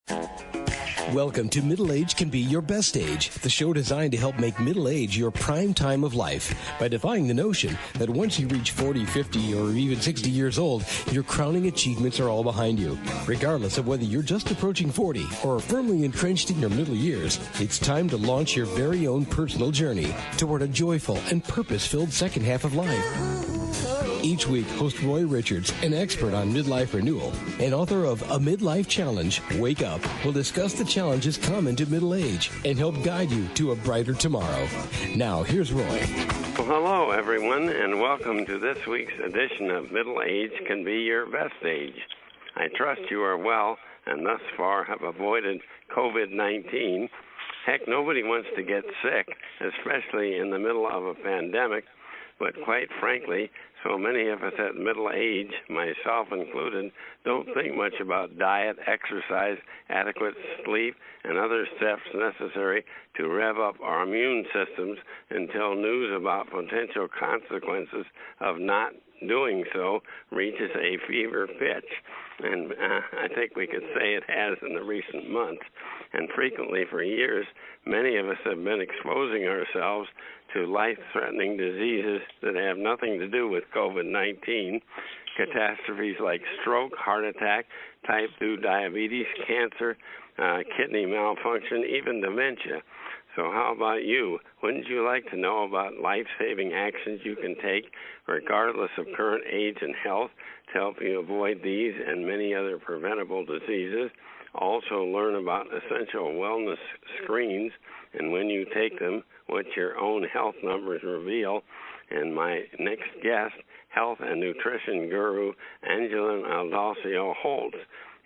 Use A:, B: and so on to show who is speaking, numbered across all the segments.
A: Welcome to Middle Age Can Be Your Best Age, the show designed to help make middle age your prime time of life by defying the notion that once you reach 40, 50, or even 60 years old, your crowning achievements are all behind you. Regardless of whether you're just approaching 40 or firmly entrenched in your middle years, it's time to launch your very own personal journey toward a joyful and purpose-filled second half of life. Each week, host Roy Richards, an expert on midlife renewal and author of A Midlife Challenge, Wake Up, will discuss the challenges common to middle age and help guide you to a brighter tomorrow. Now, here's Roy.
B: Well, hello, everyone, and welcome to this week's edition of Middle Age Can Be Your Best Age. I trust you are well and thus far have avoided COVID-19. Heck, nobody wants to get sick, especially in the middle of a pandemic. But quite frankly, so many of us at middle age, myself included, don't think much about diet, exercise, adequate sleep, and other steps necessary to rev up our immune systems until news about potential consequences of not doing so reaches a fever pitch. And I think we could say it has in the recent months. And frequently for years, many of us have been exposing ourselves to life-threatening diseases that have nothing to do with COVID-19, catastrophes like stroke, heart attack, type 2 diabetes, cancer, kidney malfunction, even dementia. So how about you? Wouldn't you like to know about life-saving actions you can take regardless of current age and health to help you avoid these and many other preventable diseases? Also learn about essential wellness screens and when you take them, what your own health numbers reveal. And my next guest, health and nutrition guru Angela Andalcio-Holtz,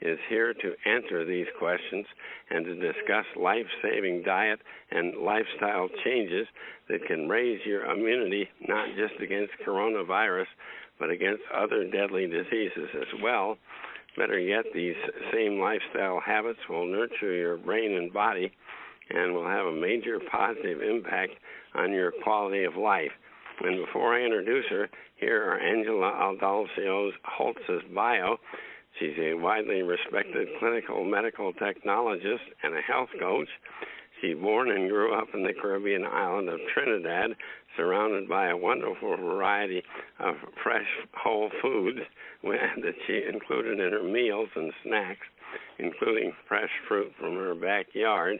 B: is here to answer these questions and to discuss life-saving diet and lifestyle changes that can raise your immunity not just against coronavirus, but against other deadly diseases as well. Better yet, these same lifestyle habits will nurture your brain and body and will have a major positive impact on your quality of life. And before I introduce her, here are Angela Andalcio-Holtz's bio. She's a widely respected clinical medical technologist and a health coach. She born and grew up in the Caribbean island of Trinidad, surrounded by a wonderful variety of fresh, whole foods that she included in her meals and snacks, including fresh fruit from her backyard.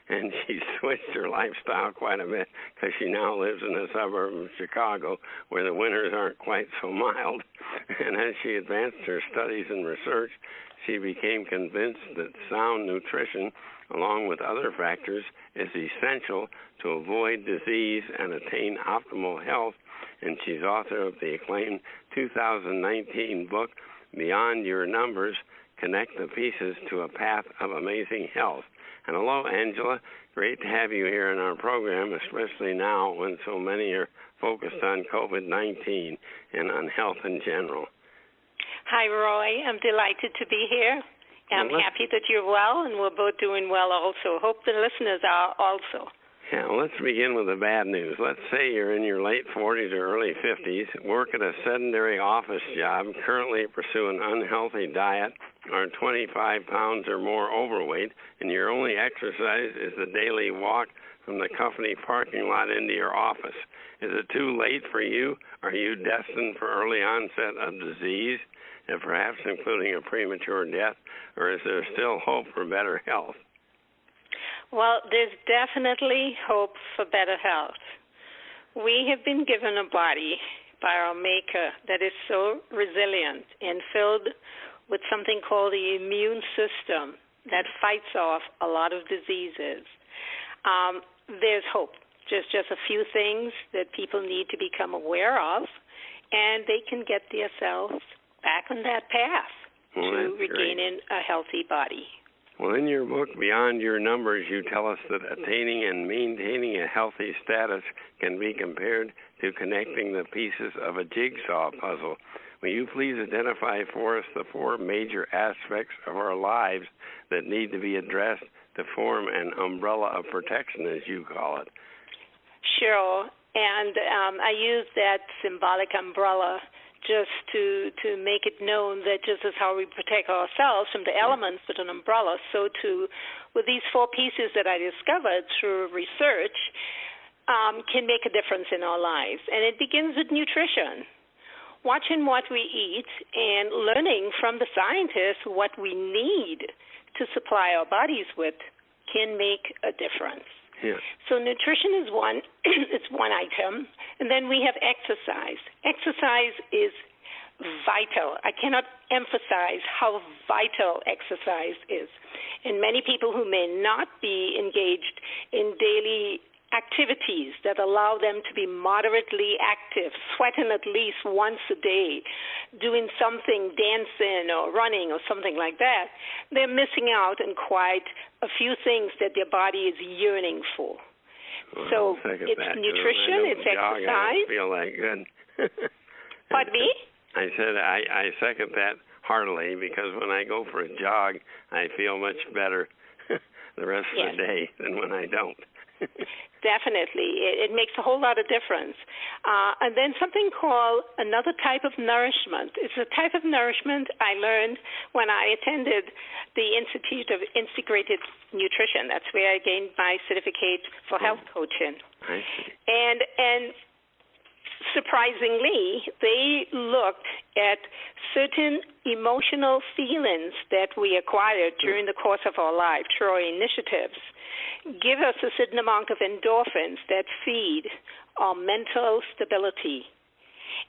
B: And she switched her lifestyle quite a bit because she now lives in a suburb of Chicago where the winters aren't quite so mild. And as she advanced her studies and research, she became convinced that sound nutrition, along with other factors, is essential to avoid disease and attain optimal health. And she's author of the acclaimed 2019 book, Beyond Your Numbers, Connect the Pieces to a Path of Amazing Health. And hello, Angela. Great to have you here in our program, especially now when so many are focused on COVID-19 and on health in general.
C: Hi, Roy. I'm delighted to be here. I'm happy that you're well, and we're both doing well also. Hope the listeners are also.
B: Yeah, well, let's begin with the bad news. Let's say you're in your late 40s or early 50s, work at a sedentary office job, currently pursue an unhealthy diet, are 25 pounds or more overweight, and your only exercise is the daily walk from the company parking lot into your office. Is it too late for you? Are you destined for early onset of disease, and perhaps including a premature death, or is there still hope for better health?
C: Well, there's definitely hope for better health. We have been given a body by our Maker that is so resilient and filled with something called the immune system that fights off a lot of diseases. There's hope. Just a few things that people need to become aware of, and they can get themselves back on that path to regaining a healthy body.
B: Well, in your book, Beyond Your Numbers, you tell us that attaining and maintaining a healthy status can be compared to connecting the pieces of a jigsaw puzzle. Will you please identify for us the four major aspects of our lives that need to be addressed to form an umbrella of protection, as you call it?
C: Sure, and I use that symbolic umbrella just to make it known that just as how we protect ourselves from the elements with an umbrella, so too with these 4 pieces that I discovered through research can make a difference in our lives. And it begins with nutrition. Watching what we eat and learning from the scientists what we need to supply our bodies with can make a difference.
B: Yeah.
C: So nutrition is one, it's one item. And then we have exercise. Exercise is vital. I cannot emphasize how vital exercise is. And many people who may not be engaged in daily activities that allow them to be moderately active, sweating at least once a day, doing something, dancing or running or something like that, they're missing out on quite a few things that their body is yearning for.
B: Well,
C: so it's nutrition, it's exercise.
B: I don't feel that good.
C: Pardon me?
B: I said I second that heartily, because when I go for a jog, I feel much better the rest of the day than when I don't.
C: Definitely. It makes a whole lot of difference. And then something called another type of nourishment. It's a type of nourishment I learned when I attended the Institute of Integrated Nutrition. That's where I gained my certificate for health coaching.
B: I see.
C: And surprisingly, they looked at certain emotional feelings that we acquired during the course of our life through our initiatives, give us a certain amount of endorphins that feed our mental stability.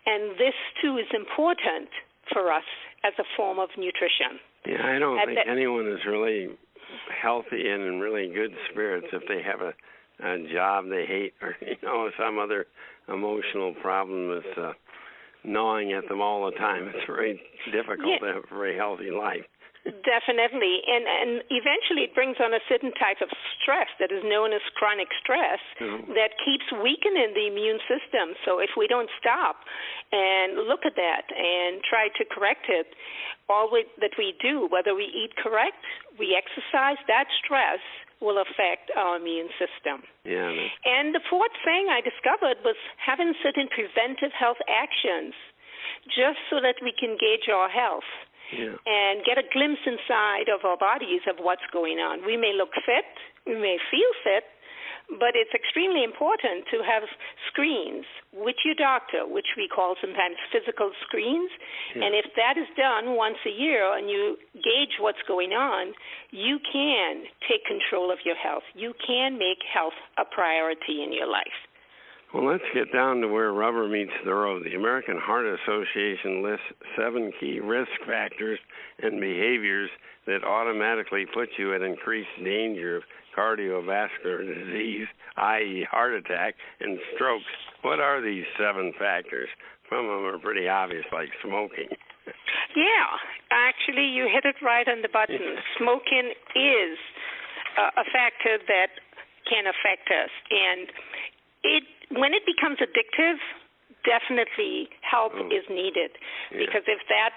C: And this, too, is important for us as a form of nutrition.
B: Yeah, I don't think anyone is really healthy and in really good spirits if they have a job they hate, or some other emotional problem that's gnawing at them all the time. It's very difficult to have a very healthy life.
C: Definitely. And eventually it brings on a certain type of stress that is known as chronic stress that keeps weakening the immune system. So if we don't stop and look at that and try to correct it, all that we do, whether we eat correct, we exercise, that stress will affect our immune system.
B: Yeah.
C: And the 4th thing I discovered was having certain preventive health actions just so that we can gauge our health.
B: Yeah.
C: And get a glimpse inside of our bodies of what's going on. We may look fit, we may feel fit, but it's extremely important to have screens with your doctor, which we call sometimes physical screens. Yeah. And if that is done once a year and you gauge what's going on, you can take control of your health. You can make health a priority in your life.
B: Well, let's get down to where rubber meets the road. The American Heart Association lists 7 key risk factors and behaviors that automatically put you at increased danger of cardiovascular disease, i.e. heart attack and strokes. What are these 7 factors? Some of them are pretty obvious, like smoking.
C: Yeah, actually you hit it right on the button. Smoking is a factor that can affect us, and when it becomes addictive, definitely help is needed. Yeah. Because if that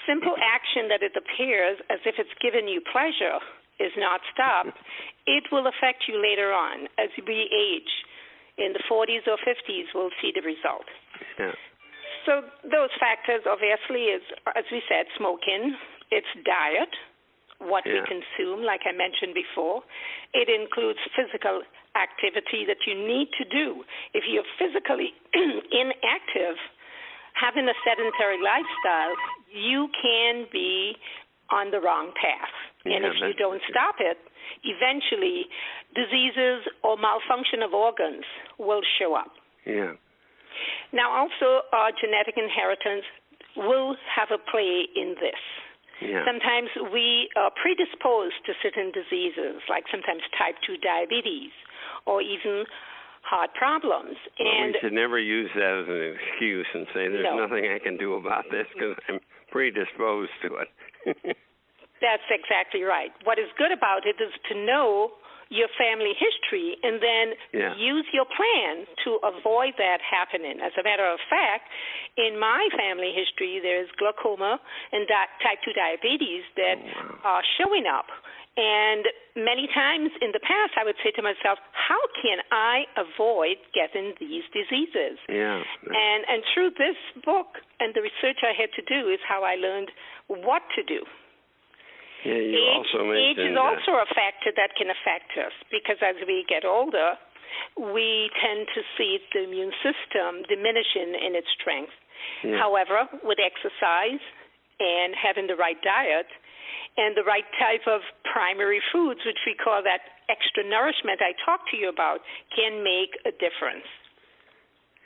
C: simple action that it appears as if it's given you pleasure is not stopped, it will affect you later on. As we age, in the 40s or 50s, we'll see the result.
B: Yeah.
C: So those factors, obviously, is, as we said, smoking. It's diet, what we consume, like I mentioned before. It includes physical activity that you need to do. If you're physically inactive, having a sedentary lifestyle, you can be on the wrong path. And if you don't stop it, eventually diseases or malfunction of organs will show up.
B: Yeah.
C: Now, also, our genetic inheritance will have a play in this.
B: Yeah.
C: Sometimes we are predisposed to certain diseases, like sometimes type 2 diabetes or even heart problems.
B: Well, we should never use that as an excuse and say there's nothing I can do about this because I'm predisposed to it.
C: That's exactly right. What is good about it is to know your family history and then use your plan to avoid that happening. As a matter of fact, in my family history, there's glaucoma and type 2 diabetes that are showing up. And many times in the past, I would say to myself, how can I avoid getting these diseases?
B: Yeah.
C: And through this book and the research I had to do is how I learned what to do.
B: Yeah, you also mentioned...
C: Age is also a factor that can affect us, because as we get older, we tend to see the immune system diminishing in its strength.
B: Yeah.
C: However, with exercise and having the right diet and the right type of primary foods, which we call that extra nourishment I talked to you about, can make a difference.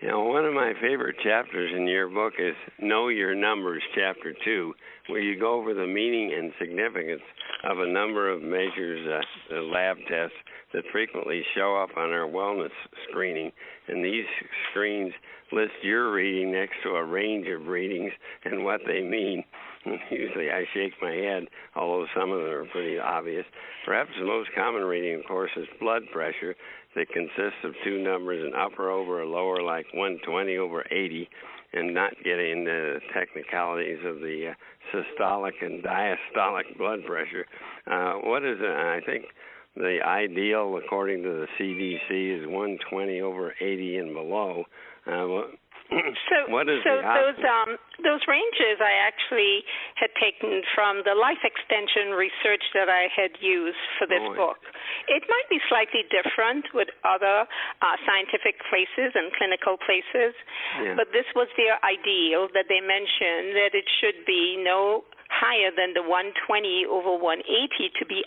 B: You know, one of my favorite chapters in your book is Know Your Numbers, Chapter 2, where you go over the meaning and significance of a number of measures, lab tests that frequently show up on our wellness screening. And these screens list your reading next to a range of readings and what they mean. Usually I shake my head, although some of them are pretty obvious. Perhaps the most common reading, of course, is blood pressure, that consists of two numbers, an upper over a lower, like 120 over 80, and not getting into the technicalities of the systolic and diastolic blood pressure. What is it? I think the ideal, according to the CDC, is 120 over 80 and below. What is
C: those ranges I actually had taken from the life extension research that I had used for this book. It might be slightly different with other scientific places and clinical places, but this was their ideal, that they mentioned that it should be no higher than the 120 over 180 to be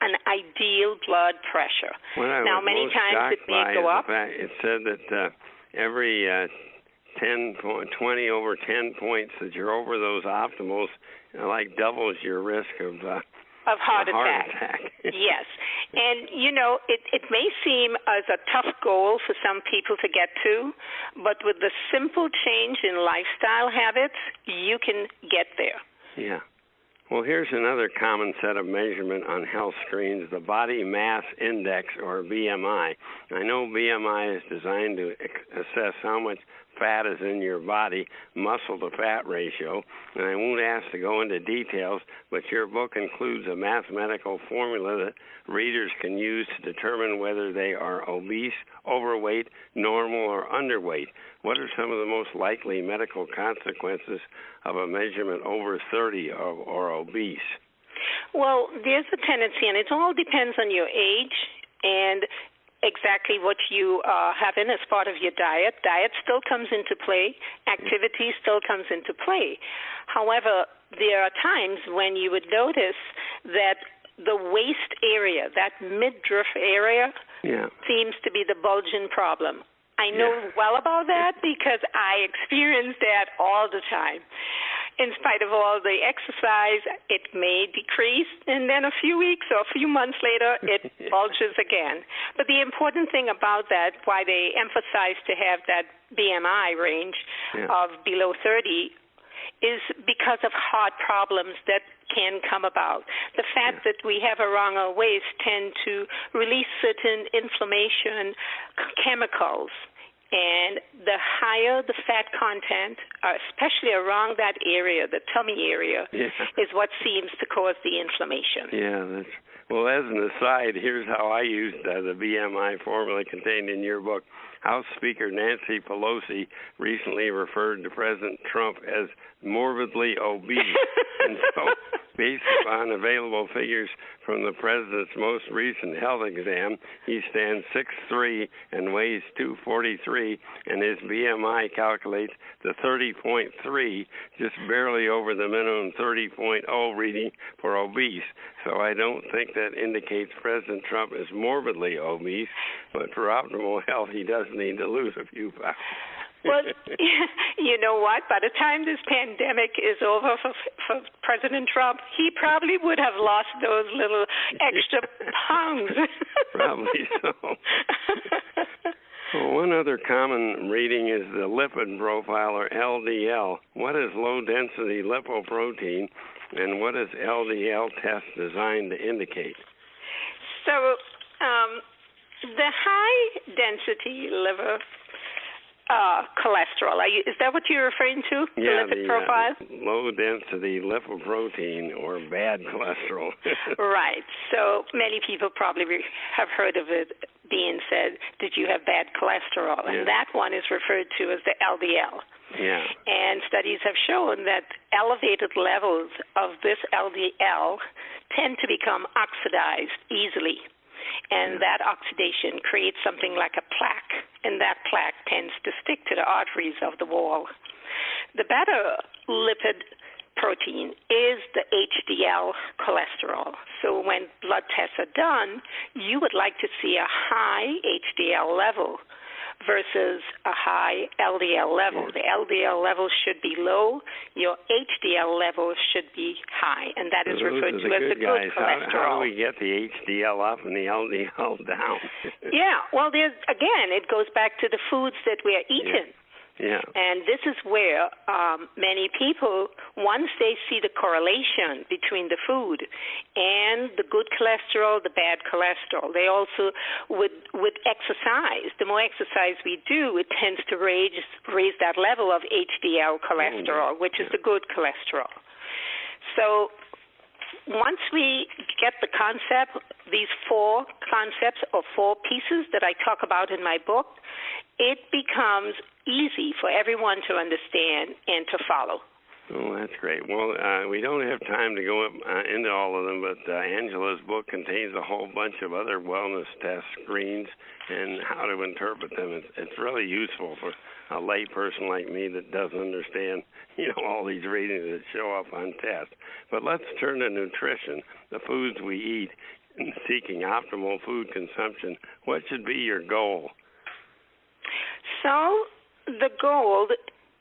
C: an ideal blood pressure. Now, many times it may go up.
B: It said that every 20 over 10 points that you're over those optimals, like doubles your risk of
C: heart attack. Yes. And, you know, it may seem as a tough goal for some people to get to, but with the simple change in lifestyle habits, you can get there.
B: Yeah. Well, here's another common set of measurement on health screens, the body mass index, or BMI. I know BMI is designed to assess how much fat is in your body, muscle to fat ratio, and I won't ask to go into details, but your book includes a mathematical formula that readers can use to determine whether they are obese, overweight, normal, or underweight. What are some of the most likely medical consequences of a measurement over 30 or obese?
C: Well, there's a tendency, and it all depends on your age and exactly what you have in as part of your diet. Diet still comes into play. Activity still comes into play. However, there are times when you would notice that the waist area, that midriff area, seems to be the bulging problem. I know well about that because I experience that all the time. In spite of all the exercise, it may decrease, and then a few weeks or a few months later, it bulges again. But the important thing about that, why they emphasize to have that BMI range of below 30, is because of heart problems that can come about. The fact that we have around our waist tend to release certain inflammation chemicals. And the higher the fat content, especially around that area, the tummy area, is what seems to cause the inflammation.
B: Well, as an aside, here's how I used the BMI formula contained in your book. House Speaker Nancy Pelosi recently referred to President Trump as morbidly obese. And so, based upon available figures from the president's most recent health exam, he stands 6'3" and weighs 243, and his BMI calculates to 30.3, just barely over the minimum 30.0 reading for obese. So I don't think that indicates President Trump is morbidly obese, but for optimal health, he does need to lose a few pounds.
C: Well, you know what? By the time this pandemic is over for President Trump, he probably would have lost those little extra pounds.
B: Probably so. Well, one other common reading is the lipid profile, or LDL. What is low-density lipoprotein, and what is LDL test designed to indicate?
C: So the high-density liver cholesterol. Is that what you're referring to?
B: Yeah,
C: the lipid profile?
B: Low-density lipoprotein or bad cholesterol.
C: Right. So many people probably have heard of it being said, did you have bad cholesterol?
B: Yeah.
C: And that one is referred to as the LDL.
B: Yeah.
C: And studies have shown that elevated levels of this LDL tend to become oxidized easily. And that oxidation creates something like a plaque, and that plaque tends to stick to the arteries of the wall. The better lipid protein is the HDL cholesterol. So when blood tests are done, you would like to see a high HDL level versus a high LDL level. The LDL level should be low. Your HDL level should be high, and that is referred to as the good cholesterol.
B: How do we get the HDL up and the LDL down?
C: Yeah, well, again, it goes back to the foods that we are eating.
B: Yeah.
C: And this is where many people, once they see the correlation between the food and the good cholesterol, the bad cholesterol, they also, with exercise, the more exercise we do, it tends to raise that level of HDL cholesterol, which is the good cholesterol. So once we get the concept, these 4 concepts or 4 pieces that I talk about in my book, it becomes easy for everyone to understand and to follow.
B: Oh, that's great. Well, we don't have time to go into all of them, but Angela's book contains a whole bunch of other wellness test screens and how to interpret them. It's really useful for a lay person like me that doesn't understand, all these readings that show up on tests. But let's turn to nutrition, the foods we eat, and seeking optimal food consumption. What should be your goal?
C: So the goal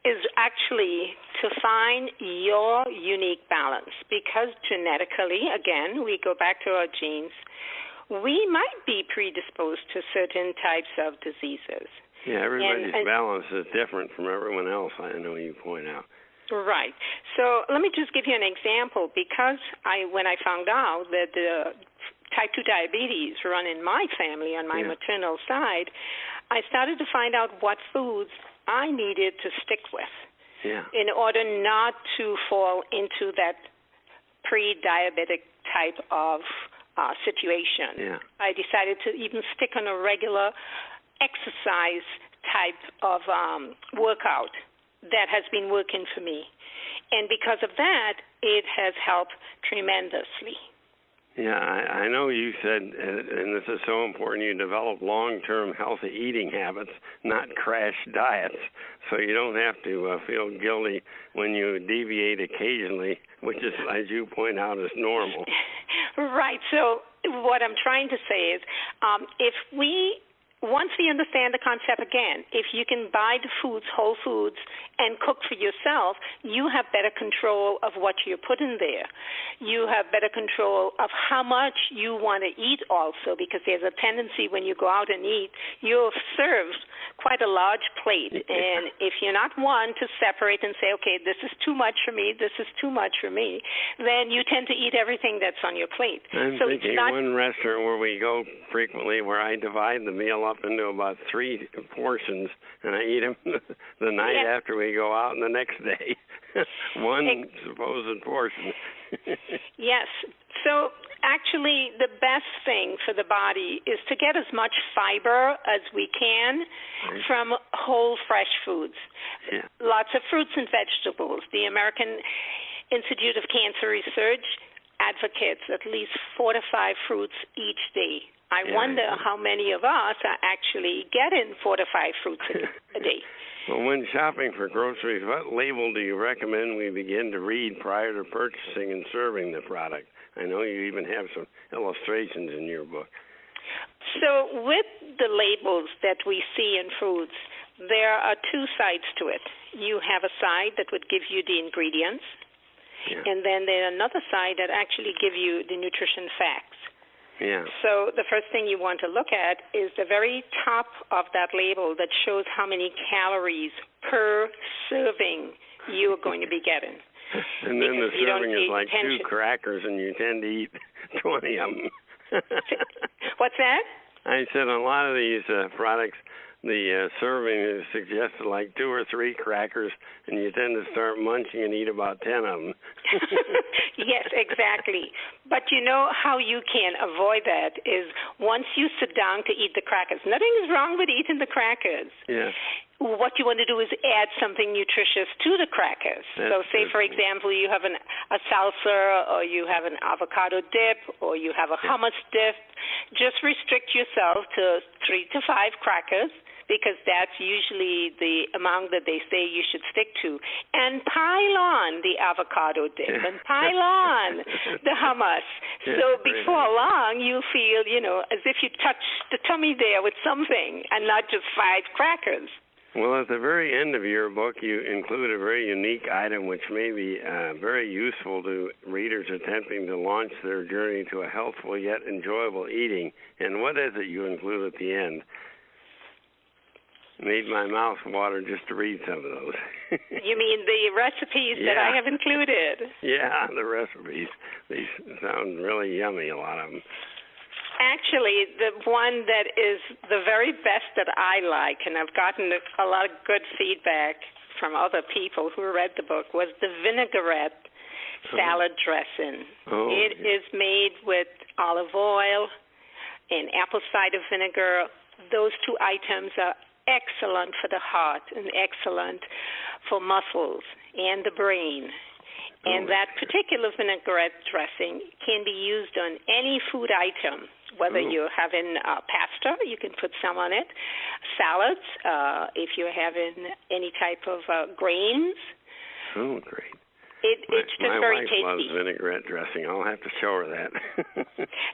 C: is actually to find your unique balance, because genetically, again, we go back to our genes, we might be predisposed to certain types of diseases.
B: Yeah, everybody's balance is different from everyone else, I know you point out.
C: Right. So let me just give you an example. Because when I found out that the type 2 diabetes run in my family on my maternal side, I started to find out what foods I needed to stick with in order not to fall into that pre-diabetic type of situation. Yeah. I decided to even stick on a regular exercise type of workout that has been working for me. And because of that, it has helped tremendously.
B: Yeah, I know you said, and this is so important, you develop long-term healthy eating habits, not crash diets, so you don't have to feel guilty when you deviate occasionally, which is, as you point out, is normal.
C: Right. So what I'm trying to say is once we understand the concept again, if you can buy the foods, whole foods, and cook for yourself, you have better control of what you're putting there. You have better control of how much you want to eat also, because there's a tendency when you go out and eat, you're served quite a large plate. And if you're not one to separate and say, okay, this is too much for me, this is too much for me, then you tend to eat everything that's on your plate.
B: I'm thinking one restaurant where we go frequently where I divide the meal up into about 3 portions, and I eat them the night after we go out and the next day. One supposed portion.
C: Yes. So actually the best thing for the body is to get as much fiber as we can from whole fresh foods. Yeah. Lots of fruits and vegetables. The American Institute of Cancer Research advocates at least 4 to 5 fruits each day. I wonder how many of us are actually getting 4 to 5 fruits a day.
B: Well, when shopping for groceries, what label do you recommend we begin to read prior to purchasing and serving the product? I know you even have some illustrations in your book.
C: So with the labels that we see in foods, there are 2 sides to it. You have a side that would give you the ingredients, and then there's another side that actually give you the nutrition facts. Yeah. So the first thing you want to look at is the very top of that label that shows how many calories per serving you are going to be getting.
B: And then the serving is like 2 crackers, and you tend to eat 20 of them.
C: What's that?
B: I said a lot of these products the serving is suggested like 2 or 3 crackers, and you tend to start munching and eat about 10 of them.
C: Yes, exactly. But you know how you can avoid that is once you sit down to eat the crackers. Nothing is wrong with eating the crackers.
B: Yeah.
C: What you want to do is add something nutritious to the crackers. So say, for example, you have a salsa or you have an avocado dip or you have a hummus dip. Just restrict yourself to 3 to 5 crackers because that's usually the amount that they say you should stick to. And pile on the avocado dip and pile on the hummus. So before long, you feel, as if you touched the tummy there with something and not just 5 crackers.
B: Well, at the very end of your book, you include a very unique item which may be very useful to readers attempting to launch their journey to a healthful yet enjoyable eating. And what is it you include at the end? Made my mouth water just to read some of those.
C: You mean the recipes that I have included?
B: Yeah, the recipes. These sound really yummy, a lot of them.
C: Actually, the one that is the very best that I like, and I've gotten a lot of good feedback from other people who read the book, was the vinaigrette salad dressing. It is made with olive oil and apple cider vinegar. Those 2 items are excellent for the heart and excellent for muscles and the brain. And that particular vinaigrette dressing can be used on any food item, whether you're having pasta, you can put some on it, salads, if you're having any type of grains.
B: Oh, great.
C: It's just very tasty.
B: My wife loves vinaigrette dressing. I'll have to show her that.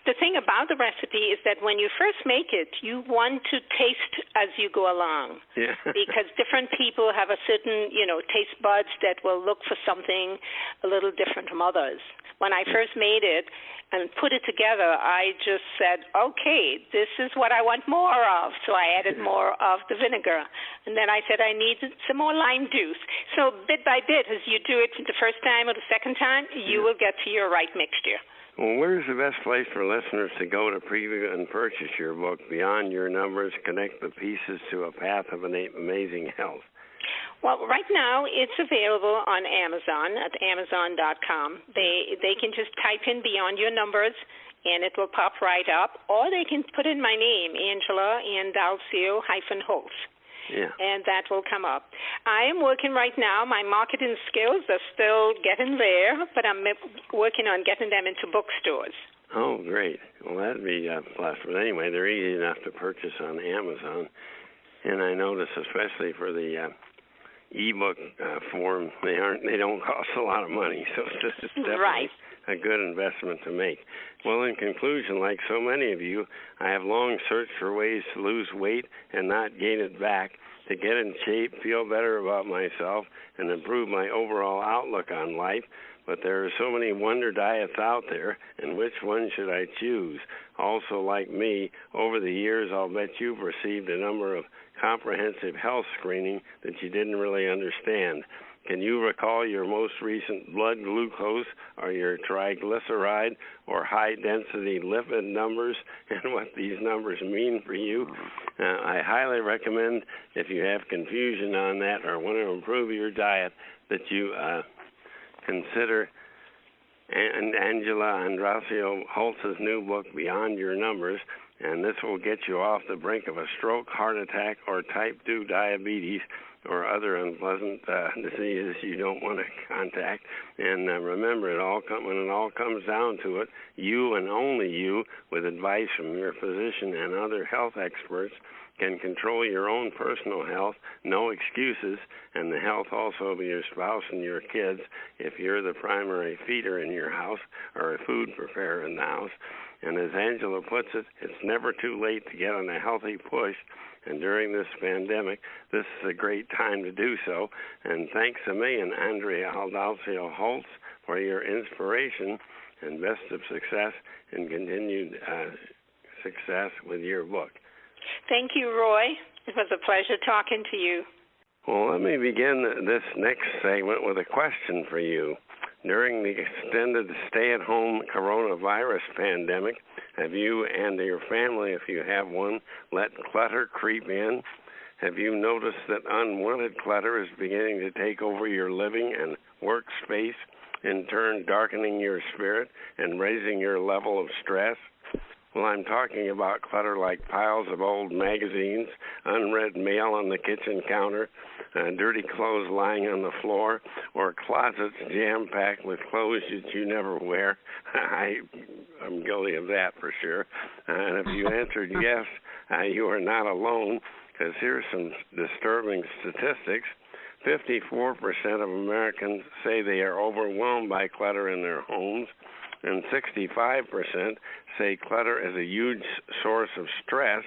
C: The thing about the recipe is that when you first make it, you want to taste as you go along.
B: Yeah.
C: Because different people have a certain, taste buds that will look for something a little different from others. When I first made it and put it together, I just said, okay, this is what I want more of. So I added more of the vinegar. And then I said I needed some more lime juice. So bit by bit, as you do it the first time or the second time, you will get to your right mixture.
B: Well, where's the best place for listeners to go to preview and purchase your book, Beyond Your Numbers, Connect the Pieces to a Path of Amazing Health?
C: Well, right now it's available on Amazon at Amazon.com. They can just type in Beyond Your Numbers, and it will pop right up, or they can put in my name, Angela Andalcio-Holtz.
B: Yeah.
C: And that will come up. I am working right now. My marketing skills are still getting there, but I'm working on getting them into bookstores.
B: Oh, great. Well, that'd be a plus. But anyway, they're easy enough to purchase on Amazon. And I notice, especially for the ebook form, they don't cost a lot of money. So this is definitely a good investment to make. Well, in conclusion, like so many of you, I have long searched for ways to lose weight and not gain it back, to get in shape, feel better about myself, and improve my overall outlook on life. But there are so many wonder diets out there, and which one should I choose? Also, like me, over the years, I'll bet you've received a number of comprehensive health screening that you didn't really understand. Can you recall your most recent blood glucose or your triglyceride or high-density lipid numbers and what these numbers mean for you? I highly recommend, if you have confusion on that or want to improve your diet, that you consider Angela Andalcio-Holtz's new book, Beyond Your Numbers, and this will get you off the brink of a stroke, heart attack, or type 2 diabetes, or other unpleasant diseases you don't want to contact. And remember, when it all comes down to it, you and only you, with advice from your physician and other health experts, can control your own personal health, no excuses, and the health also of your spouse and your kids if you're the primary feeder in your house or a food preparer in the house. And as Angela puts it, it's never too late to get on a healthy push. And during this pandemic, this is a great time to do so. And thanks a million, Angela Andalcio-Holtz, for your inspiration, and best of success and continued success with your book.
C: Thank you, Roy. It was a pleasure talking to you.
B: Well, let me begin this next segment with a question for you. During the extended stay-at-home coronavirus pandemic, have you and your family, if you have one, let clutter creep in? Have you noticed that unwanted clutter is beginning to take over your living and workspace, in turn darkening your spirit and raising your level of stress? Well, I'm talking about clutter like piles of old magazines, unread mail on the kitchen counter, dirty clothes lying on the floor, or closets jam-packed with clothes that you never wear. I'm guilty of that for sure. And if you answered yes, you are not alone, because here's some disturbing statistics. 54% of Americans say they are overwhelmed by clutter in their homes, and 65% say clutter is a huge source of stress.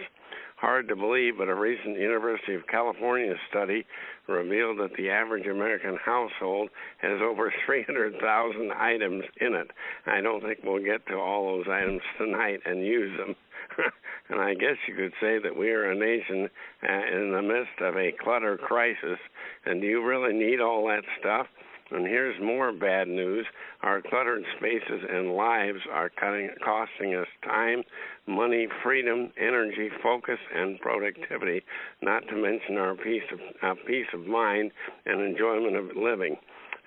B: Hard to believe, but a recent University of California study revealed that the average American household has over 300,000 items in it. I don't think we'll get to all those items tonight and use them. And I guess you could say that we are a nation in the midst of a clutter crisis. And do you really need all that stuff? And here's more bad news. Our cluttered spaces and lives are costing us time, money, freedom, energy, focus, and productivity, not to mention our peace of mind and enjoyment of living.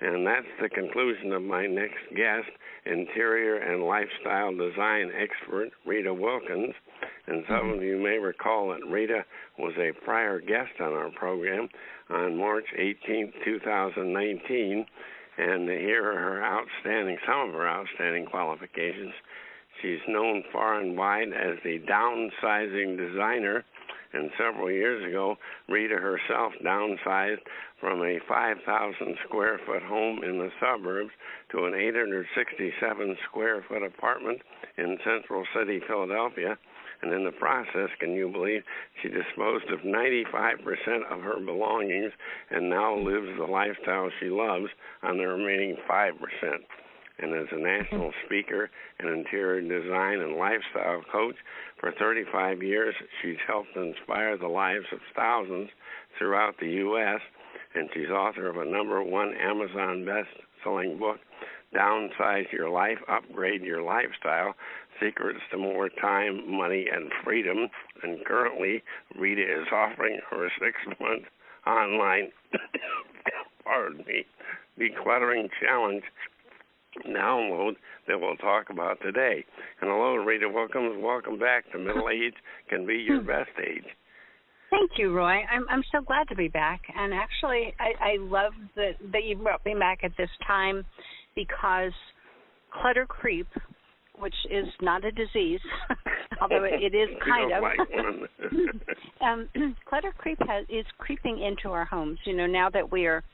B: And that's the conclusion of my next guest, interior and lifestyle design expert, Rita Wilkins. And some of you may recall that Rita was a prior guest on our program on March 18, 2019, and here are some of her outstanding qualifications. She's known far and wide as the Downsizing Designer, and several years ago, Rita herself downsized from a 5,000 square foot home in the suburbs to an 867 square foot apartment in Central City, Philadelphia. And in the process, can you believe, she disposed of 95% of her belongings and now lives the lifestyle she loves on the remaining 5%. And as a national speaker and interior design and lifestyle coach for 35 years, she's helped inspire the lives of thousands throughout the U.S., and she's author of a #1 Amazon best-selling book, Downsize Your Life, Upgrade Your Lifestyle, Secrets to More Time, Money, and Freedom. And currently, Rita is offering her 6-month online decluttering challenge download that we'll talk about today. And hello, Rita Wilkins. Welcome back to Middle Age Can Be Your Best Age.
D: Thank you, Roy. I'm so glad to be back. And actually, I love that you brought me back at this time, because clutter creep, which is not a disease, although it is kind of. Clutter creep is creeping into our homes, now that we are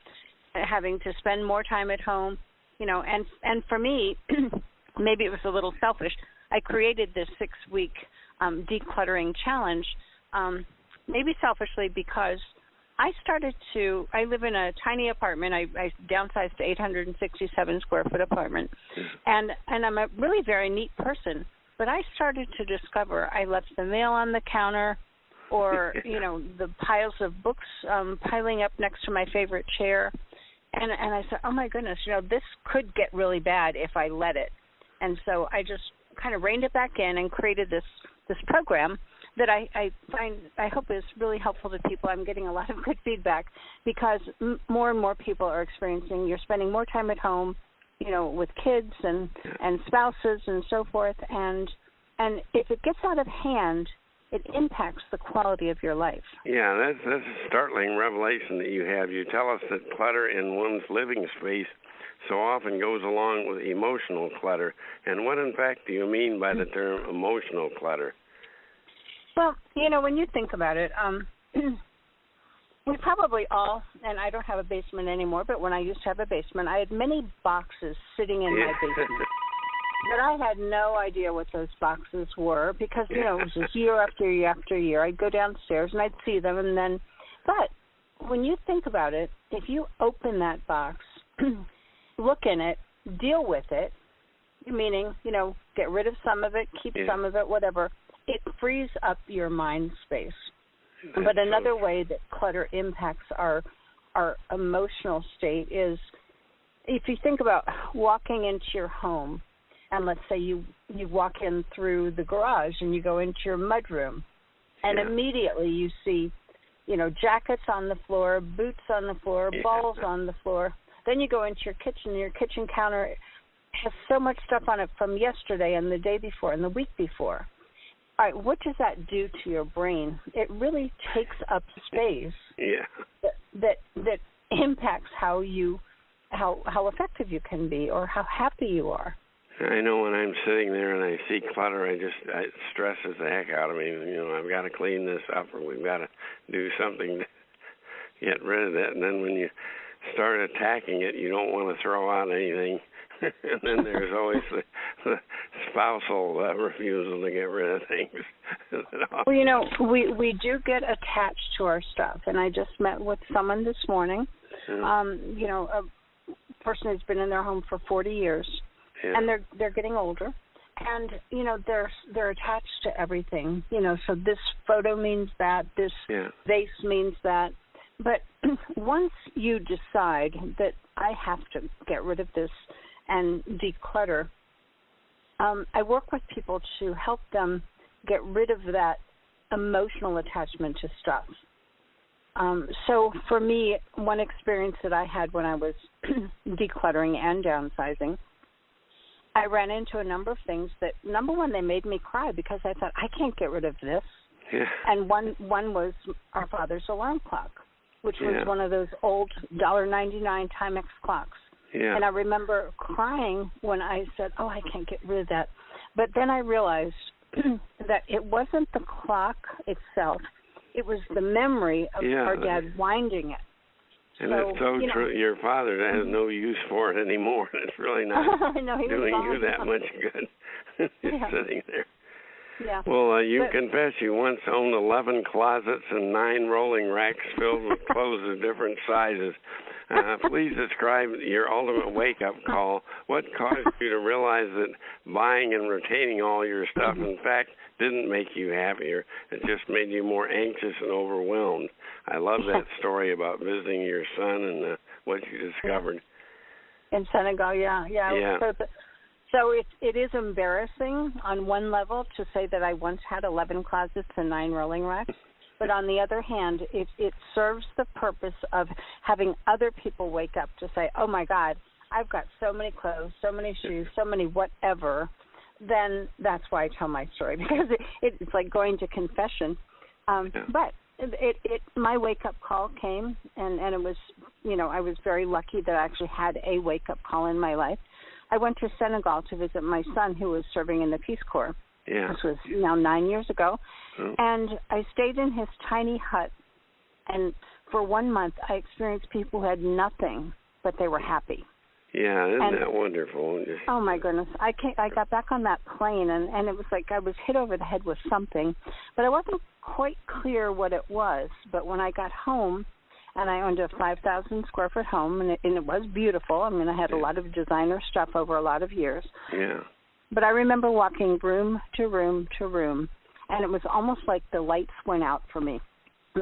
D: having to spend more time at home, and for me, maybe it was a little selfish, I created this 6-week decluttering challenge, maybe selfishly, because I live in a tiny apartment. I downsized to 867 square foot apartment. And I'm a really very neat person. But I started to discover I left the mail on the counter, or, the piles of books piling up next to my favorite chair. And I said, oh, my goodness, this could get really bad if I let it. And so I just kind of reined it back in and created this program that I hope is really helpful to people. I'm getting a lot of good feedback, because more and more people are experiencing you're spending more time at home, with kids and spouses and so forth. And if it gets out of hand, it impacts the quality of your life.
B: Yeah, that's a startling revelation that you have. You tell us that clutter in one's living space so often goes along with emotional clutter. And what, in fact, do you mean by the term emotional clutter?
D: Well, when you think about it, we probably all, and I don't have a basement anymore, but when I used to have a basement, I had many boxes sitting in my basement. But I had no idea what those boxes were, because, it was just year after year after year. I'd go downstairs and I'd see them, and then, but when you think about it, if you open that box, look in it, deal with it, meaning, get rid of some of it, keep some of it, whatever, it frees up your mind space. But another way that clutter impacts our emotional state is, if you think about walking into your home, and let's say you walk in through the garage and you go into your mudroom, and immediately you see jackets on the floor, boots on the floor, balls on the floor. Then you go into your kitchen, and your kitchen counter has so much stuff on it from yesterday and the day before and the week before. All right, what does that do to your brain? It really takes up space. That impacts how effective you can be or how happy you are.
B: I know when I'm sitting there and I see clutter, it stresses the heck out of me. I've got to clean this up, or we've got to do something to get rid of it. And then when you start attacking it, you don't want to throw out anything. And then there's always the spousal refusal to get rid of things.
D: Well, we do get attached to our stuff. And I just met with someone this morning, a person who's been in their home for 40 years. Yeah. And they're getting older, and they're attached to everything. So this photo means that, this vase means that. But once you decide that I have to get rid of this and declutter, I work with people to help them get rid of that emotional attachment to stuff. So for me, one experience that I had when I was decluttering and downsizing, I ran into a number of things that, number one, they made me cry because I thought, I can't get rid of this. Yeah. And one was our father's alarm clock, which was one of those old $1.99 Timex clocks. Yeah. And I remember crying when I said, I can't get rid of that. But then I realized that it wasn't the clock itself. It was the memory of our dad winding it.
B: And it's so true. Your father has no use for it anymore. It's really not doing you that much good. Sitting there. Yeah. Well, you confess you once owned 11 closets and 9 rolling racks filled with clothes of different sizes. Please describe your ultimate wake-up call. What caused you to realize that buying and retaining all your stuff, in fact, didn't make you happier? It just made you more anxious and overwhelmed. I love that story about visiting your son and what you discovered.
D: In Senegal, yeah. So it is embarrassing on one level to say that I once had 11 closets and 9 rolling racks. But on the other hand, it serves the purpose of having other people wake up to say, oh, my God, I've got so many clothes, so many shoes, so many whatever. Then that's why I tell my story, because it's like going to confession. But my wake-up call came, and it was, I was very lucky that I actually had a wake-up call in my life. I went to Senegal to visit my son who was serving in the Peace Corps. Yeah. This was now 9 years ago. Oh. And I stayed in his tiny hut, and for 1 month I experienced people who had nothing, but they were happy.
B: Yeah, isn't that wonderful?
D: Oh, my goodness. I got back on that plane, and it was like I was hit over the head with something, but I wasn't quite clear what it was. But when I got home, and I owned a 5,000-square-foot home, and it was beautiful. I mean, I had a lot of designer stuff over a lot of years. Yeah. But I remember walking room to room to room, and it was almost like the lights went out for me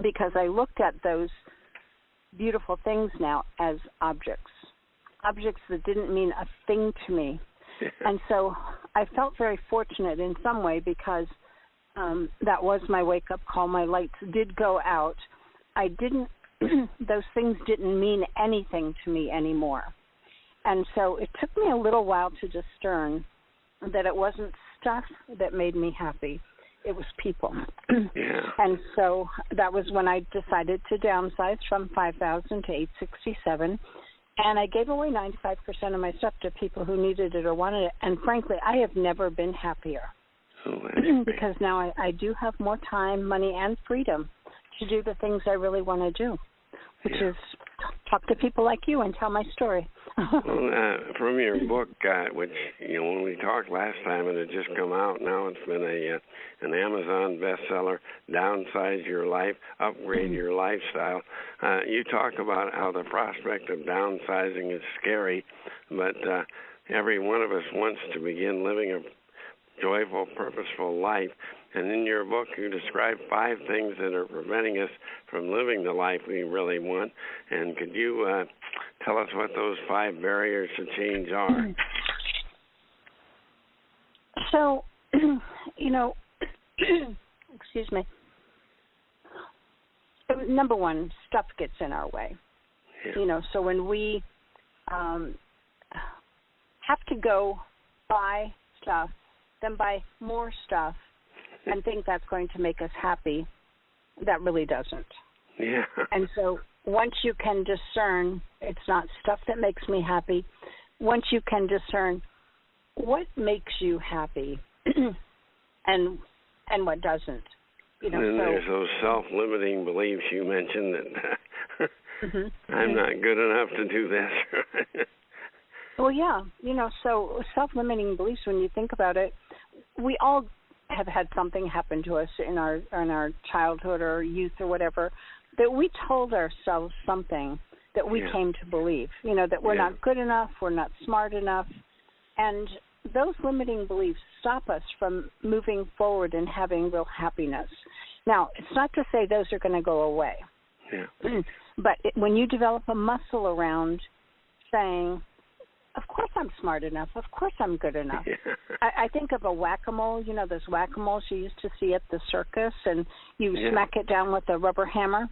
D: because I looked at those beautiful things now as objects that didn't mean a thing to me. And so I felt very fortunate in some way because that was my wake-up call. My lights did go out. Those things didn't mean anything to me anymore. And so it took me a little while to discern that it wasn't stuff that made me happy. It was people. Yeah. And so that was when I decided to downsize from 5,000 to 867. And I gave away 95% of my stuff to people who needed it or wanted it. And frankly, I have never been happier. Because now I do have more time, money, and freedom to do the things I really want to do, which is talk to people like you and tell my story.
B: Well, from your book, which, when we talked last time, it had just come out. Now it's been an Amazon bestseller, Downsize Your Life, Upgrade Your Lifestyle. You talk about how the prospect of downsizing is scary, but every one of us wants to begin living a joyful, purposeful life. And in your book, you describe 5 things that are preventing us from living the life we really want. And could you tell us what those 5 barriers to change are?
D: So, excuse me. number one, stuff gets in our way.
B: Yeah.
D: So when we have to go buy stuff, then buy more stuff, and think that's going to make us happy, that really doesn't.
B: Yeah.
D: And so once you can discern it's not stuff that makes me happy, once you can discern what makes you happy and what doesn't.
B: And there's those self-limiting beliefs you mentioned that I'm not good enough to do this.
D: Well, yeah. So self-limiting beliefs, when you think about it, we all have had something happen to us in our childhood or youth or whatever, that we told ourselves something that we came to believe, that we're not good enough, we're not smart enough. And those limiting beliefs stop us from moving forward and having real happiness. Now, it's not to say those are going to go away.
B: Yeah.
D: But when you develop a muscle around saying, of course I'm smart enough, of course I'm good enough.
B: Yeah.
D: I think of a whack-a-mole, those whack-a-moles you used to see at the circus, and you smack it down with a rubber hammer.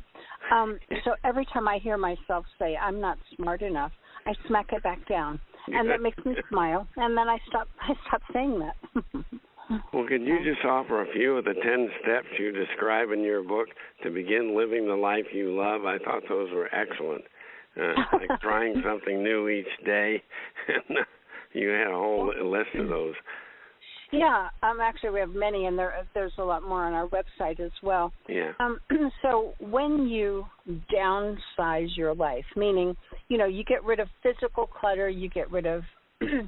D: So every time I hear myself say, I'm not smart enough, I smack it back down. And that makes me smile, and then I stop saying that.
B: Well, could you just offer a few of the 10 steps you describe in your book to begin living the life you love? I thought those were excellent. Like trying something new each day. You had a whole list of those.
D: Yeah, actually we have many, and there's a lot more on our website as well.
B: Yeah.
D: So when you downsize your life, meaning, you get rid of physical clutter, you get rid of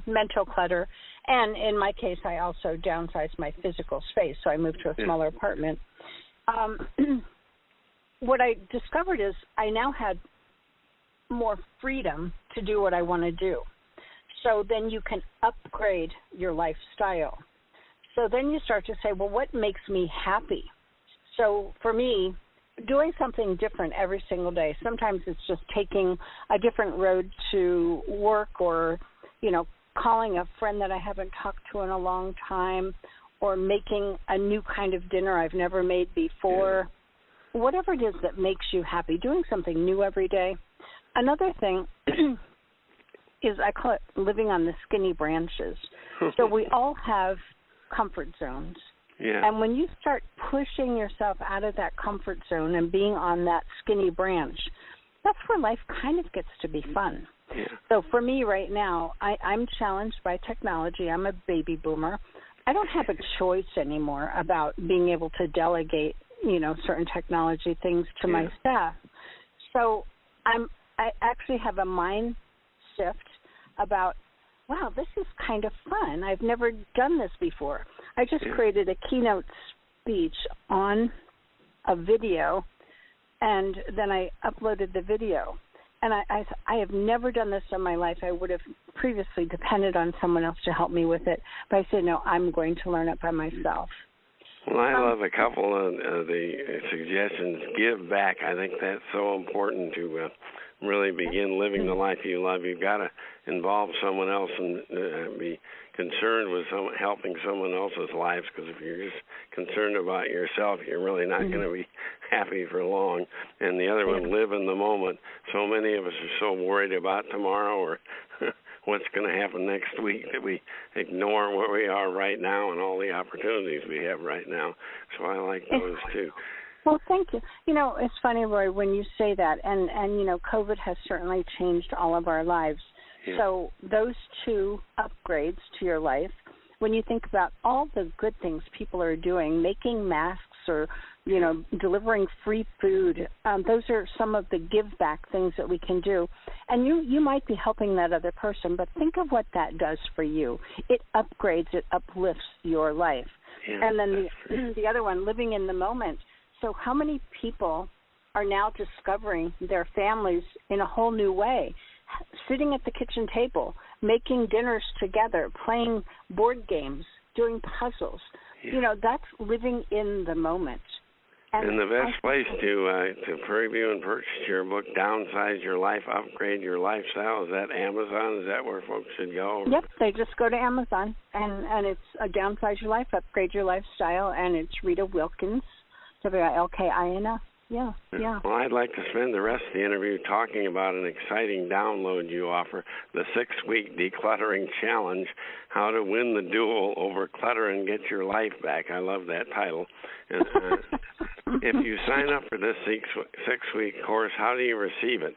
D: mental clutter, and in my case, I also downsized my physical space, so I moved to a smaller apartment. What I discovered is I now had more freedom to do what I want to do. So then you can upgrade your lifestyle. So then you start to say, well, what makes me happy? So for me, doing something different every single day. Sometimes it's just taking a different road to work, or, calling a friend that I haven't talked to in a long time, or making a new kind of dinner I've never made before. Yeah. Whatever it is that makes you happy, doing something new every day. Another thing is I call it living on the skinny branches. So we all have comfort zones.
B: Yeah.
D: And when you start pushing yourself out of that comfort zone and being on that skinny branch, that's where life kind of gets to be fun.
B: Yeah.
D: So for me right now, I'm challenged by technology. I'm a baby boomer. I don't have a choice anymore about being able to delegate, certain technology things to my staff. So I actually have a mind shift about, wow, this is kind of fun. I've never done this before. I just created a keynote speech on a video, and then I uploaded the video. And I have never done this in my life. I would have previously depended on someone else to help me with it. But I said, no, I'm going to learn it by myself.
B: Well, I love a couple of the suggestions. Give back. I think that's so important to really begin living the life you love. You've got to involve someone else and be concerned with helping someone else's lives, because if you're just concerned about yourself, you're really not going to be happy for long. And the other one, live in the moment. So many of us are so worried about tomorrow or what's going to happen next week that we ignore where we are right now and all the opportunities we have right now. So I like those too.
D: Well, thank you. It's funny, Roy, when you say that, and COVID has certainly changed all of our lives. Yeah. So those two upgrades to your life, when you think about all the good things people are doing, making masks or, delivering free food, those are some of the give back things that we can do. And you might be helping that other person, but think of what that does for you. It upgrades, it uplifts your life. Yeah, and then the other one, living in the moment. So how many people are now discovering their families in a whole new way, sitting at the kitchen table, making dinners together, playing board games, doing puzzles.
B: Yeah.
D: That's living in the moment.
B: And the best place to preview and purchase your book, Downsize Your Life, Upgrade Your Lifestyle, is that Amazon? Is that where folks should go?
D: Yep, they just go to Amazon, and it's Downsize Your Life, Upgrade Your Lifestyle, and it's Rita Wilkins, Wilkins. Yeah.
B: Well, I'd like to spend the rest of the interview talking about an exciting download you offer, the 6-week Decluttering Challenge, How to Win the Duel Over Clutter and Get Your Life Back. I love that title. And, if you sign up for this 6-week course, how do you receive it?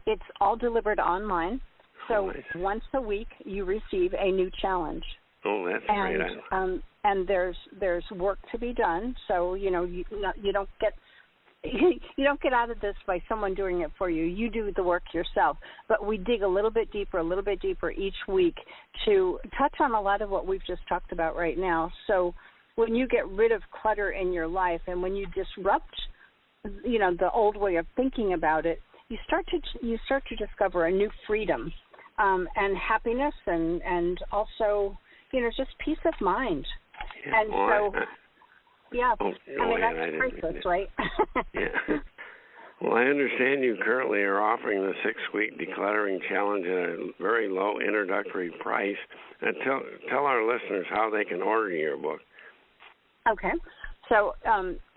D: It's all delivered online. So
B: nice.
D: Once a week, you receive a new challenge.
B: Oh, that's great.
D: And there's work to be done. So you don't get out of this by someone doing it for you. You do the work yourself. But we dig a little bit deeper each week to touch on a lot of what we've just talked about right now. So when you get rid of clutter in your life, and when you disrupt, the old way of thinking about it, you start to discover a new freedom and happiness, and also just peace of mind.
B: Yeah,
D: and that's priceless, right?
B: Yeah. Well, I understand you currently are offering the 6-week Decluttering Challenge at a very low introductory price. And tell our listeners how they can order your book.
D: Okay. So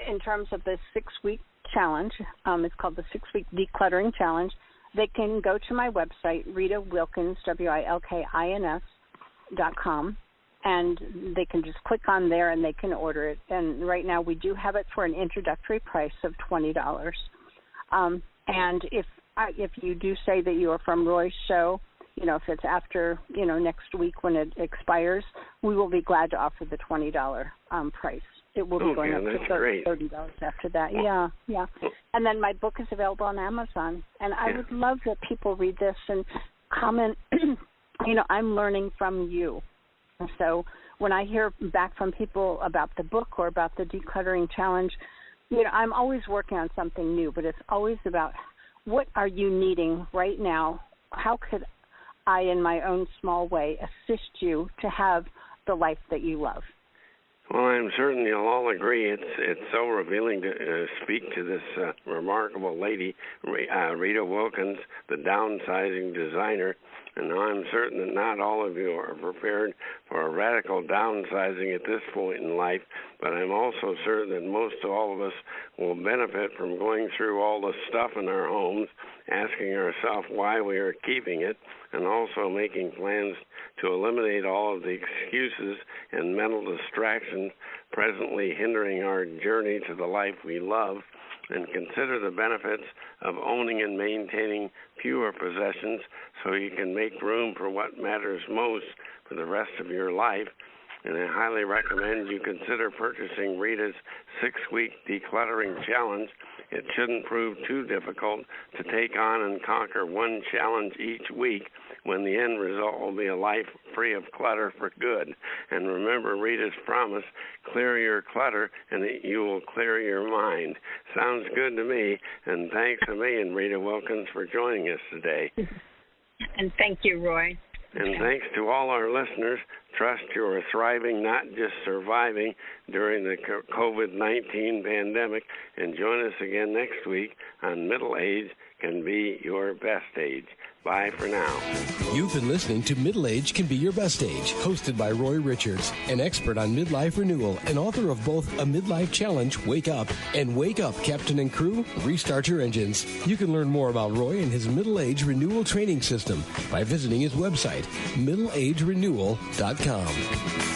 D: in terms of the 6-week challenge, it's called the 6-week Decluttering Challenge. They can go to my website, Rita Wilkins, WILKINS.com, and they can just click on there and they can order it. And right now we do have it for an introductory price of $20. And if you do say that you are from Roy's show, if it's after, next week when it expires, we will be glad to offer the $20 price. It will be going up to $30 after that. Yeah. And then my book is available on Amazon. And I would love that people read this and comment, I'm learning from you. And so when I hear back from people about the book or about the Decluttering Challenge, I'm always working on something new, but it's always about what are you needing right now? How could I, in my own small way, assist you to have the life that you love?
B: Well, I'm certain you'll all agree it's so revealing to speak to this remarkable lady, Rita Wilkins, the Downsizing Designer. And I'm certain that not all of you are prepared for a radical downsizing at this point in life, but I'm also certain that most all of us will benefit from going through all the stuff in our homes, asking ourselves why we are keeping it, and also making plans to eliminate all of the excuses and mental distractions presently hindering our journey to the life we love, and consider the benefits of owning and maintaining fewer possessions so you can make room for what matters most for the rest of your life. And I highly recommend you consider purchasing Rita's 6-week Decluttering Challenge. It shouldn't prove too difficult to take on and conquer one challenge each week, when the end result will be a life free of clutter for good. And remember Rita's promise, clear your clutter and you will clear your mind. Sounds good to me, and thanks a million, Rita Wilkins, for joining us today.
D: And thank you, Roy.
B: And thanks to all our listeners. Trust you are thriving, not just surviving, during the COVID-19 pandemic. And join us again next week on Middle Age Can Be Your Best Age. Bye for now.
A: You've been listening to Middle Age Can Be Your Best Age, hosted by Roy Richards, an expert on midlife renewal and author of both A Midlife Challenge, Wake Up, and Wake Up, Captain and Crew, Restart Your Engines. You can learn more about Roy and his middle age renewal training system by visiting his website, middleagerenewal.com.